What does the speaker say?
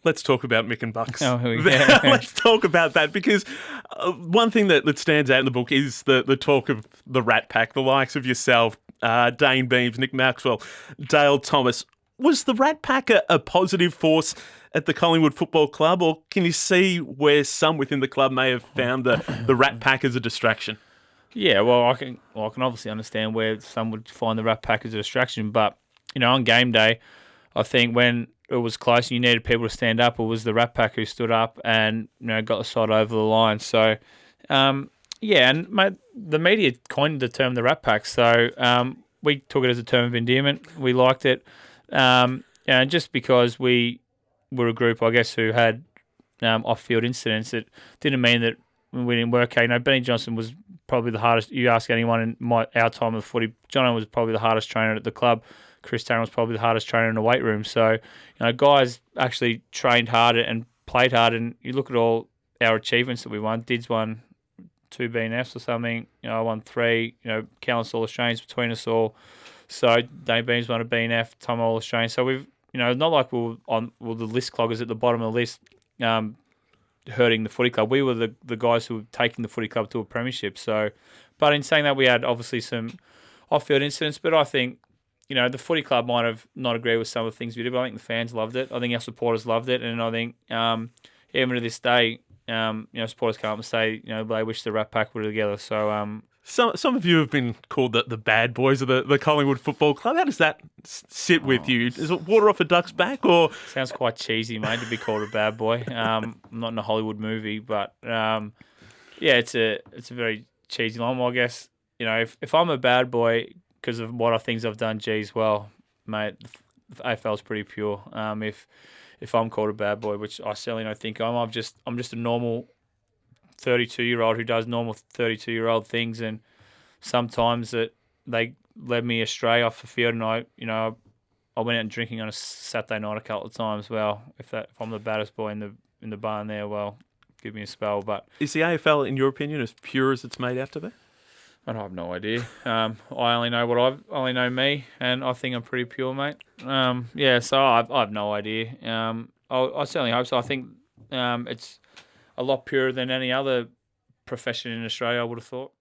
let's talk about Mick and Bucks. Oh, yeah. Let's talk about that because one thing that stands out in the book is the talk of the Rat Pack, the likes of yourself, Dane Beams, Nick Maxwell, Dale Thomas. Was the Rat Pack a positive force at the Collingwood Football Club, or can you see where some within the club may have found the Rat Pack as a distraction? Yeah, well, I can obviously understand where some would find the Rat Pack as a distraction, but on game day, I think when it was close and you needed people to stand up, it was the Rat Pack who stood up and got the side over the line. So, yeah, and mate, the media coined the term the Rat Pack, so we took it as a term of endearment. We liked it, and just because we were a group, I guess, who had off-field incidents, it didn't mean that we didn't work. Benny Johnson was probably the hardest. You ask anyone in our time of footy, Jono was probably the hardest trainer at the club. Chris Tarrant was probably the hardest trainer in the weight room. So, guys actually trained hard and played hard. And you look at all our achievements that we won. Dids won 2 BNFs or something. I won 3. Countless All-Australians between us all. So, Dave Beams won a BNF, Tom All-Australian. So we've, not like we were on the list cloggers at the bottom of the list, hurting the footy club. We were the guys who were taking the footy club to a premiership. So, but in saying that, we had obviously some off-field incidents. But I think, the footy club might have not agreed with some of the things we did, but I think the fans loved it. I think our supporters loved it, and I think even to this day, supporters come up and say, they wish the Rat Pack were together. So, some of you have been called the bad boys of the Collingwood Football Club. How does that sit with you? Is it water off a duck's back, or sounds quite cheesy, mate, to be called a bad boy? I'm not in a Hollywood movie, but yeah, it's a very cheesy line. Well, I guess if I'm a bad boy because of what things I've done, geez, well, mate, the AFL's pretty pure. If I'm called a bad boy, which I certainly don't think I'm just a normal 32-year-old who does normal 32-year-old things, and sometimes they led me astray off the field, and I went out and drinking on a Saturday night a couple of times. Well, if I'm the baddest boy in the barn there, well, give me a spell. But is the AFL, in your opinion, as pure as it's made out to be? I have no idea. I only know only know me, and I think I'm pretty pure, mate. Yeah, so I have no idea. I certainly hope so. I think it's a lot purer than any other profession in Australia, I would have thought.